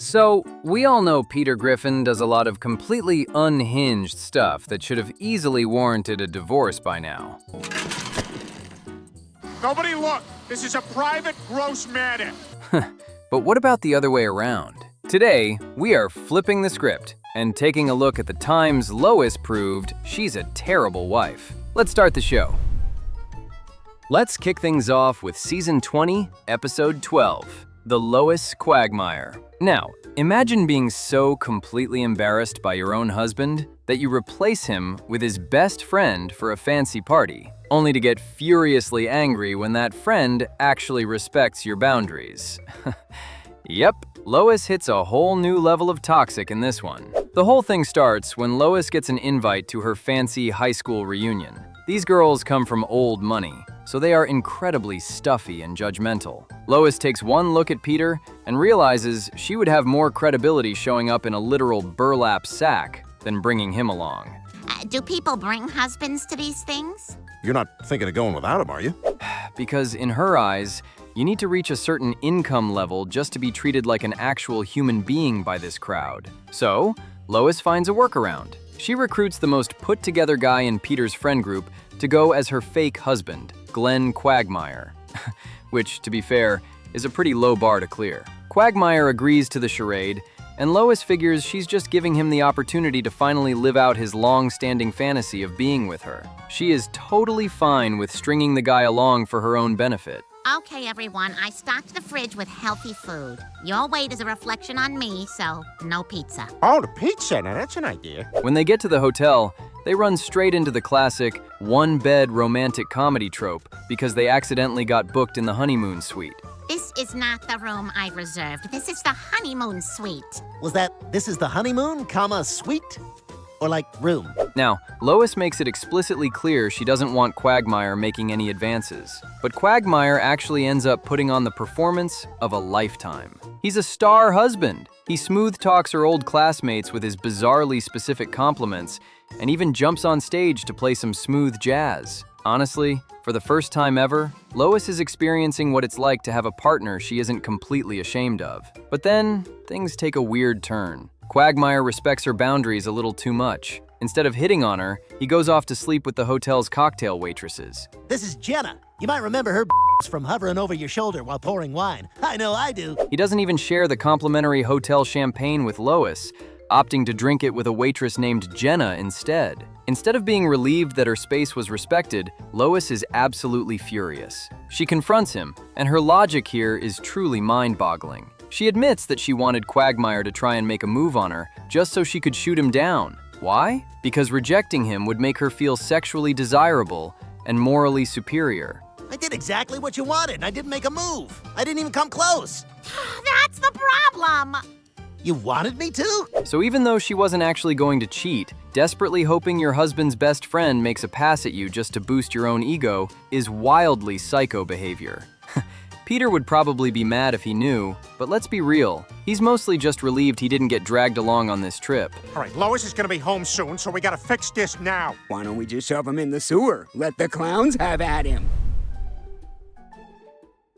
So, we all know Peter Griffin does a lot of completely unhinged stuff that should have easily warranted a divorce by now. Nobody look! This is a private, gross matter. But what about the other way around? Today, we are flipping the script and taking a look at the Times Lois Proved She's a Terrible Wife. Let's start the show. Let's kick things off with Season 20, Episode 12, The Lois Quagmire. Now, imagine being so completely embarrassed by your own husband that you replace him with his best friend for a fancy party, only to get furiously angry when that friend actually respects your boundaries. Yep, Lois hits a whole new level of toxic in this one. The whole thing starts when Lois gets an invite to her fancy high school reunion. These girls come from old money, so they are incredibly stuffy and judgmental. Lois takes one look at Peter and realizes she would have more credibility showing up in a literal burlap sack than bringing him along. Do people bring husbands to these things? You're not thinking of going without him, are you? Because in her eyes, you need to reach a certain income level just to be treated like an actual human being by this crowd. So, Lois finds a workaround. She recruits the most put-together guy in Peter's friend group to go as her fake husband, Glenn Quagmire. Which, to be fair, is a pretty low bar to clear. Quagmire agrees to the charade, and Lois figures she's just giving him the opportunity to finally live out his long-standing fantasy of being with her. She is totally fine with stringing the guy along for her own benefit. Okay, everyone, I stocked the fridge with healthy food. Your weight is a reflection on me, so no pizza. Oh, the pizza. Now that's an idea. When they get to the hotel, they run straight into the classic one-bed romantic comedy trope because they accidentally got booked in the honeymoon suite. This is not the room I reserved. This is the honeymoon suite. Was that, this is the honeymoon, comma, suite? Or like, room? Now, Lois makes it explicitly clear she doesn't want Quagmire making any advances. But Quagmire actually ends up putting on the performance of a lifetime. He's a star husband. He smooth talks her old classmates with his bizarrely specific compliments, and even jumps on stage to play some smooth jazz. Honestly, for the first time ever, Lois is experiencing what it's like to have a partner she isn't completely ashamed of. But then, things take a weird turn. Quagmire respects her boundaries a little too much. Instead of hitting on her, he goes off to sleep with the hotel's cocktail waitresses. This is Jenna. You might remember her from hovering over your shoulder while pouring wine. I know I do. He doesn't even share the complimentary hotel champagne with Lois, opting to drink it with a waitress named Jenna instead. Instead of being relieved that her space was respected, Lois is absolutely furious. She confronts him, and her logic here is truly mind-boggling. She admits that she wanted Quagmire to try and make a move on her just so she could shoot him down. Why? Because rejecting him would make her feel sexually desirable and morally superior. I did exactly what you wanted, and I didn't make a move. I didn't even come close. That's the problem. You wanted me to? So even though she wasn't actually going to cheat, desperately hoping your husband's best friend makes a pass at you just to boost your own ego is wildly psycho behavior. Peter would probably be mad if he knew, but let's be real. He's mostly just relieved he didn't get dragged along on this trip. All right, Lois is gonna be home soon, so we gotta fix this now. Why don't we just shove him in the sewer? Let the clowns have at him.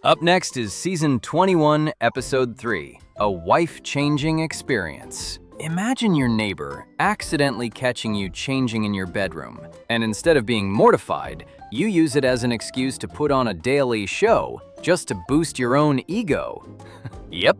Up next is Season 21, Episode 3, A Wife-Changing Experience. Imagine your neighbor accidentally catching you changing in your bedroom, and instead of being mortified, you use it as an excuse to put on a daily show just to boost your own ego. Yep,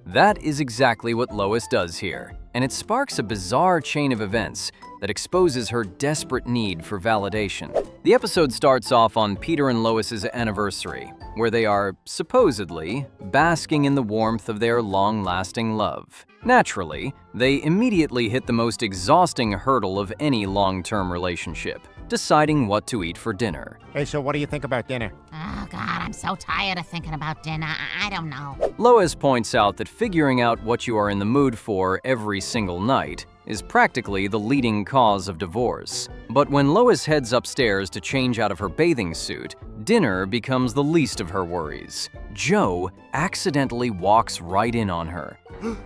that is exactly what Lois does here, and it sparks a bizarre chain of events that exposes her desperate need for validation. The episode starts off on Peter and Lois's anniversary, where they are, supposedly, basking in the warmth of their long-lasting love. Naturally, they immediately hit the most exhausting hurdle of any long-term relationship, deciding what to eat for dinner. Hey, so what do you think about dinner? Oh, God, I'm so tired of thinking about dinner. I don't know. Lois points out that figuring out what you are in the mood for every single night is practically the leading cause of divorce. But when Lois heads upstairs to change out of her bathing suit, dinner becomes the least of her worries. Joe accidentally walks right in on her. I'm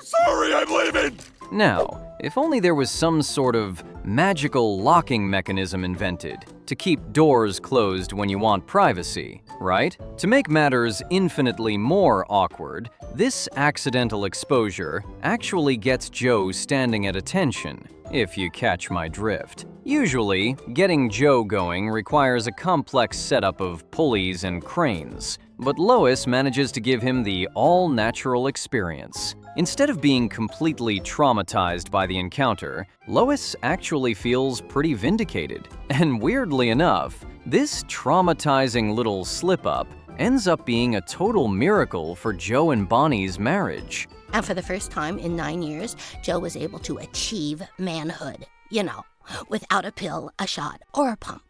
sorry, I'm leaving! Now, If only there was some sort of magical locking mechanism invented to keep doors closed when you want privacy, right? To make matters infinitely more awkward, this accidental exposure actually gets Joe standing at attention, if you catch my drift. Usually, getting Joe going requires a complex setup of pulleys and cranes, but Lois manages to give him the all-natural experience. Instead of being completely traumatized by the encounter, Lois actually feels pretty vindicated. And weirdly enough, this traumatizing little slip-up ends up being a total miracle for Joe and Bonnie's marriage. And for the first time in 9 years, Joe was able to achieve manhood. You know, without a pill, a shot, or a pump.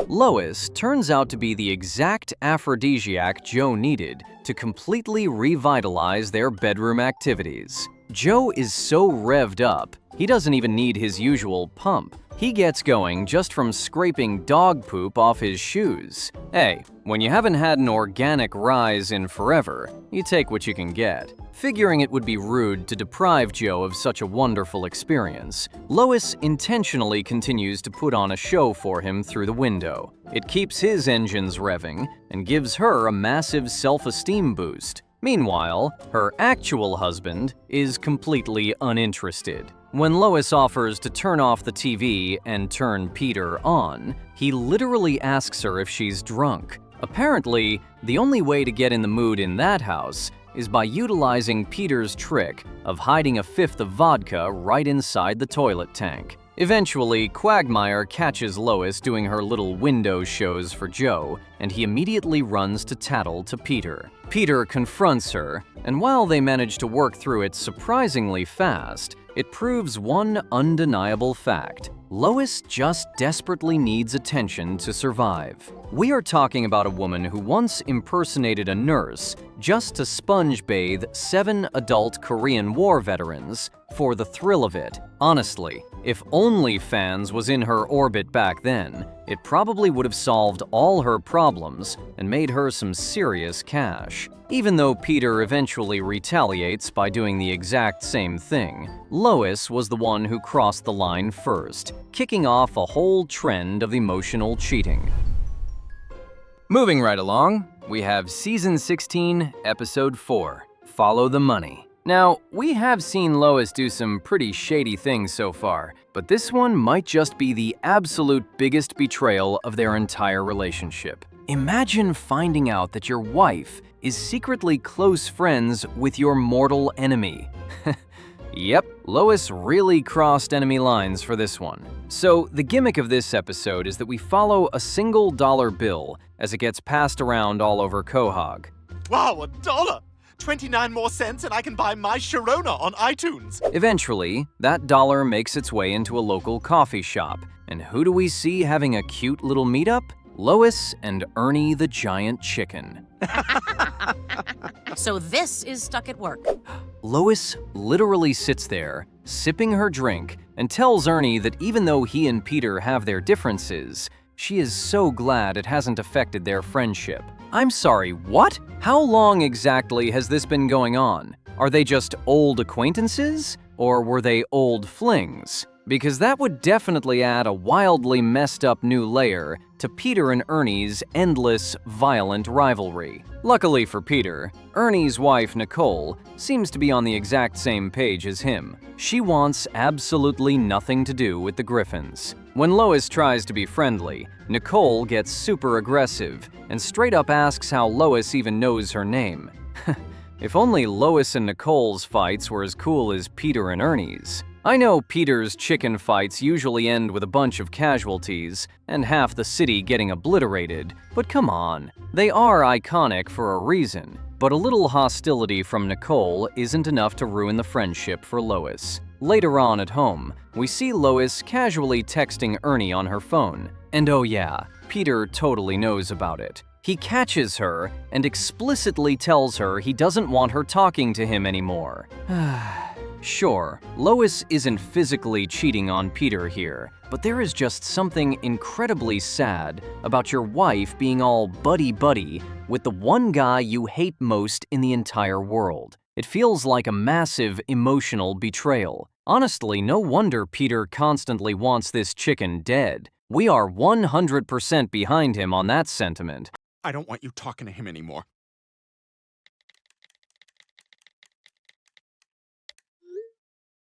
Lois turns out to be the exact aphrodisiac Joe needed to completely revitalize their bedroom activities. Joe is so revved up, he doesn't even need his usual pump. He gets going just from scraping dog poop off his shoes. Hey, when you haven't had an organic rise in forever, you take what you can get. Figuring it would be rude to deprive Joe of such a wonderful experience, Lois intentionally continues to put on a show for him through the window. It keeps his engines revving and gives her a massive self-esteem boost. Meanwhile, her actual husband is completely uninterested. When Lois offers to turn off the TV and turn Peter on, he literally asks her if she's drunk. Apparently, the only way to get in the mood in that house is by utilizing Peter's trick of hiding a fifth of vodka right inside the toilet tank. Eventually, Quagmire catches Lois doing her little window shows for Joe, and he immediately runs to tattle to Peter. Peter confronts her, and while they manage to work through it surprisingly fast, it proves one undeniable fact. Lois just desperately needs attention to survive. We are talking about a woman who once impersonated a nurse just to sponge bathe 7 adult Korean War veterans for the thrill of it. Honestly, if OnlyFans was in her orbit back then, it probably would have solved all her problems and made her some serious cash. Even though Peter eventually retaliates by doing the exact same thing, Lois was the one who crossed the line first, kicking off a whole trend of emotional cheating. Moving right along, we have Season 16, Episode 4, Follow the Money. Now, we have seen Lois do some pretty shady things so far, but this one might just be the absolute biggest betrayal of their entire relationship. Imagine finding out that your wife is secretly close friends with your mortal enemy. Yep, Lois really crossed enemy lines for this one. So the gimmick of this episode is that we follow a single dollar bill as it gets passed around all over Quahog. Wow, $1! 29 more cents and I can buy my Sharona on iTunes. Eventually, that dollar makes its way into a local coffee shop. And who do we see having a cute little meetup? Lois and Ernie the giant chicken. So this is Stuck at Work. Lois literally sits there, sipping her drink, and tells Ernie that even though he and Peter have their differences, she is so glad it hasn't affected their friendship. I'm sorry, what? How long exactly has this been going on? Are they just old acquaintances? Or were they old flings? Because that would definitely add a wildly messed up new layer to Peter and Ernie's endless, violent rivalry. Luckily for Peter, Ernie's wife Nicole seems to be on the exact same page as him. She wants absolutely nothing to do with the Griffins. When Lois tries to be friendly, Nicole gets super aggressive and straight up asks how Lois even knows her name. If only Lois and Nicole's fights were as cool as Peter and Ernie's. I know Peter's chicken fights usually end with a bunch of casualties and half the city getting obliterated, but come on, they are iconic for a reason. But a little hostility from Nicole isn't enough to ruin the friendship for Lois. Later on at home, we see Lois casually texting Ernie on her phone. And oh yeah, Peter totally knows about it. He catches her and explicitly tells her he doesn't want her talking to him anymore. Sure, Lois isn't physically cheating on Peter here, but there is just something incredibly sad about your wife being all buddy-buddy with the one guy you hate most in the entire world. It feels like a massive emotional betrayal. Honestly, no wonder Peter constantly wants this chicken dead. We are 100% behind him on that sentiment. I don't want you talking to him anymore.